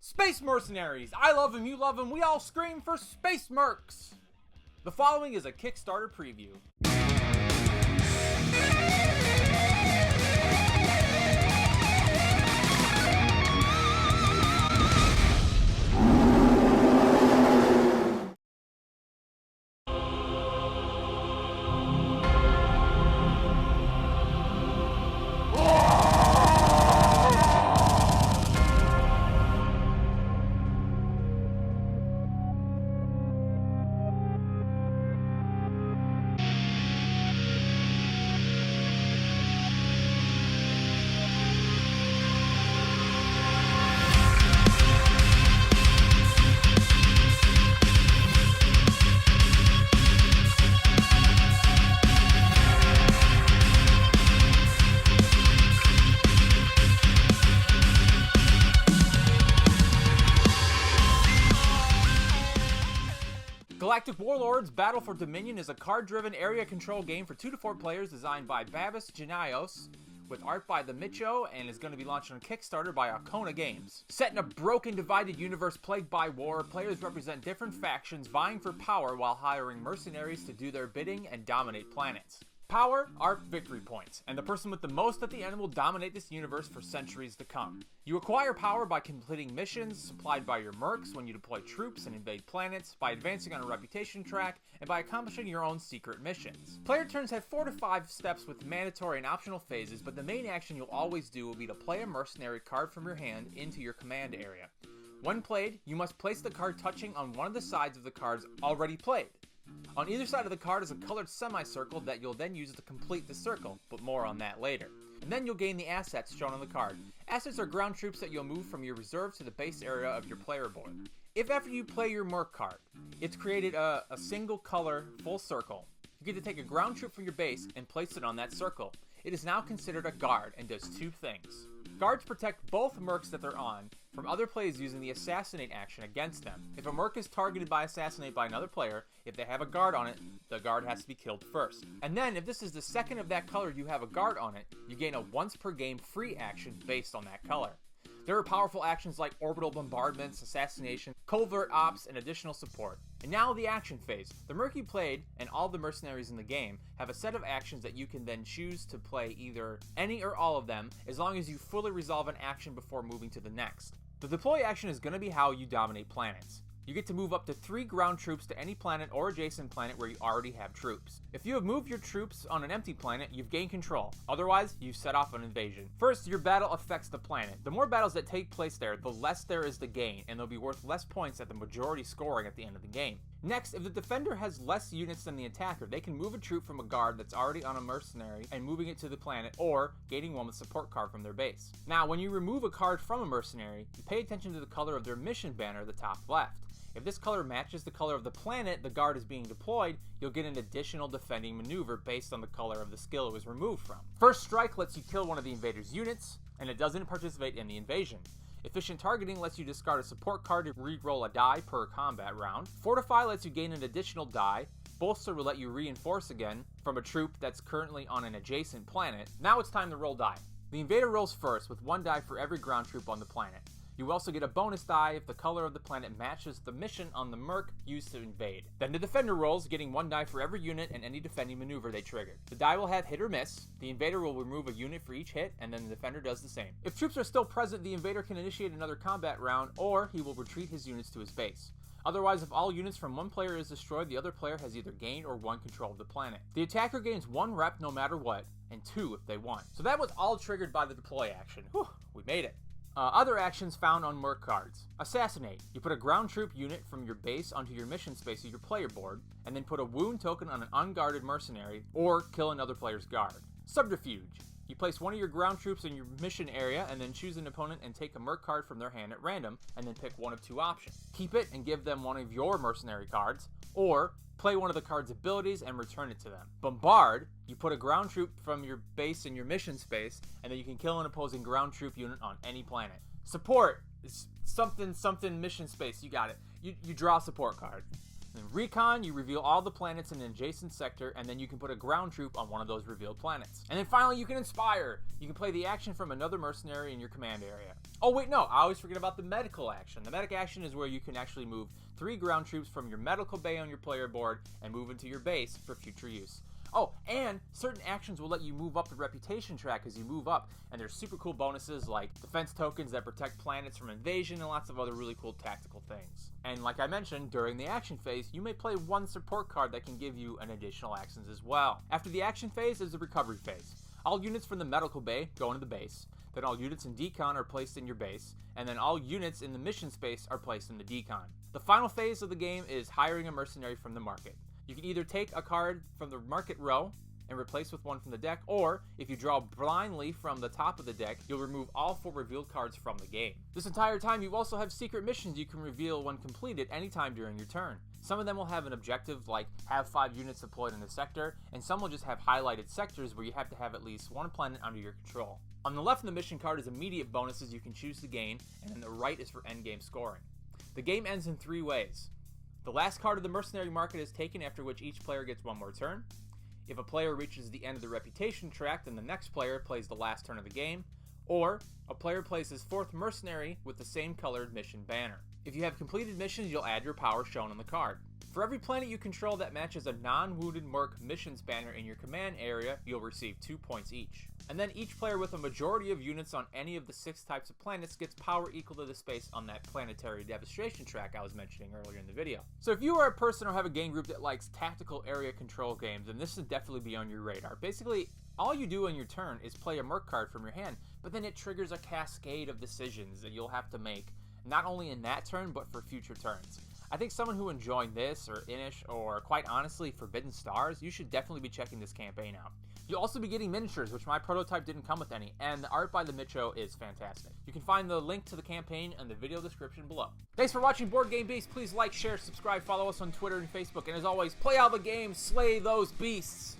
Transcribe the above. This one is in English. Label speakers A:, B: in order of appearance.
A: Space Mercenaries! I love them, you love them, we all scream for Space Mercs! The following is a Kickstarter preview. Galactic Warlords Battle for Dominion is a card-driven area control game for 2 to 4 players designed by Babis Janaios, with art by the Micho, and is going to be launched on Kickstarter by Archona Games. Set in a broken, divided universe plagued by war, players represent different factions vying for power while hiring mercenaries to do their bidding and dominate planets. Power are victory points, and the person with the most at the end will dominate this universe for centuries to come. You acquire power by completing missions supplied by your mercs when you deploy troops and invade planets, by advancing on a reputation track, and by accomplishing your own secret missions. Player turns have 4 to 5 steps with mandatory and optional phases, but the main action you'll always do will be to play a mercenary card from your hand into your command area. When played, you must place the card touching on one of the sides of the cards already played. On either side of the card is a colored semicircle that you'll then use to complete the circle, but more on that later. And then you'll gain the assets shown on the card. Assets are ground troops that you'll move from your reserve to the base area of your player board. If after you play your merc card, it's created a single color full circle, you get to take a ground troop from your base and place it on that circle. It is now considered a guard and does 2 things. Guards protect both mercs that they're on from other players using the assassinate action against them. If a merc is targeted by assassinate by another player, if they have a guard on it, the guard has to be killed first. And then if this is the second of that color you have a guard on it, you gain a once per game free action based on that color. There are powerful actions like orbital bombardments, assassination, covert ops, and additional support. And now the action phase. The merc you played, and all the mercenaries in the game, have a set of actions that you can then choose to play either any or all of them, as long as you fully resolve an action before moving to the next. The deploy action is going to be how you dominate planets. You get to move up to 3 ground troops to any planet or adjacent planet where you already have troops. If you have moved your troops on an empty planet, you've gained control. Otherwise, you've set off an invasion. First, your battle affects the planet. The more battles that take place there, the less there is to gain, and they'll be worth less points at the majority scoring at the end of the game. Next, if the defender has less units than the attacker, they can move a troop from a guard that's already on a mercenary and moving it to the planet, or gaining one with a support card from their base. Now, when you remove a card from a mercenary, you pay attention to the color of their mission banner at the top left. If this color matches the color of the planet the guard is being deployed, you'll get an additional defending maneuver based on the color of the skill it was removed from. First Strike lets you kill one of the invader's units, and it doesn't participate in the invasion. Efficient Targeting lets you discard a support card to re-roll a die per combat round. Fortify lets you gain an additional die. Bolster will let you reinforce again from a troop that's currently on an adjacent planet. Now it's time to roll die. The invader rolls first with 1 die for every ground troop on the planet. You also get a bonus die if the color of the planet matches the mission on the merc used to invade. Then the defender rolls, getting 1 die for every unit and any defending maneuver they triggered. The die will have hit or miss. The invader will remove a unit for each hit, and then the defender does the same. If troops are still present, the invader can initiate another combat round, or he will retreat his units to his base. Otherwise, if all units from one player is destroyed, the other player has either gained or won control of the planet. The attacker gains 1 rep no matter what, and 2 if they won. So that was all triggered by the deploy action. Whew, we made it. Other actions found on merc cards. Assassinate. You put a ground troop unit from your base onto your mission space of your player board, and then put a wound token on an unguarded mercenary, or kill another player's guard. Subterfuge. You place one of your ground troops in your mission area, and then choose an opponent and take a merc card from their hand at random, and then pick one of 2 options. Keep it and give them one of your mercenary cards, or play one of the card's abilities and return it to them. Bombard. You put a ground troop from your base in your mission space, and then you can kill an opposing ground troop unit on any planet. Support. It's something mission space. You got it. You draw a support card. In Recon, you reveal all the planets in an adjacent sector, and then you can put a ground troop on one of those revealed planets. And then finally, you can Inspire. You can play the action from another mercenary in your command area. Oh wait, no, I always forget about the medical action. The medic action is where you can actually move 3 ground troops from your medical bay on your player board and move into your base for future use. Oh, and certain actions will let you move up the reputation track as you move up, and there's super cool bonuses like defense tokens that protect planets from invasion and lots of other really cool tactical things. And like I mentioned, during the action phase, you may play 1 support card that can give you an additional actions as well. After the action phase is the recovery phase. All units from the medical bay go into the base, then all units in decon are placed in your base, and then all units in the mission space are placed in the decon. The final phase of the game is hiring a mercenary from the market. You can either take a card from the market row and replace with one from the deck, or if you draw blindly from the top of the deck, you'll remove all 4 revealed cards from the game. This entire time, you also have secret missions you can reveal when completed anytime during your turn. Some of them will have an objective like have 5 units deployed in the sector, and some will just have highlighted sectors where you have to have at least 1 planet under your control. On the left of the mission card is immediate bonuses you can choose to gain, and on the right is for endgame scoring. The game ends in 3 ways. The last card of the mercenary market is taken, after which each player gets 1 more turn. If a player reaches the end of the reputation track, then the next player plays the last turn of the game, or a player plays his 4th mercenary with the same colored mission banner. If you have completed missions, you'll add your power shown on the card. For every planet you control that matches a non-wounded merc missions banner in your command area, you'll receive 2 points each. And then each player with a majority of units on any of the 6 types of planets gets power equal to the space on that planetary devastation track I was mentioning earlier in the video. So if you are a person or have a game group that likes tactical area control games, then this should definitely be on your radar. Basically, all you do on your turn is play a merc card from your hand, but then it triggers a cascade of decisions that you'll have to make, not only in that turn, but for future turns. I think someone who enjoyed this, or Inish, or quite honestly Forbidden Stars, you should definitely be checking this campaign out. You'll also be getting miniatures, which my prototype didn't come with any, and the art by the Micho is fantastic. You can find the link to the campaign in the video description below. Thanks for watching Board Game Beasts. Please like, share, subscribe, follow us on Twitter and Facebook, and as always, play all the games, slay those beasts!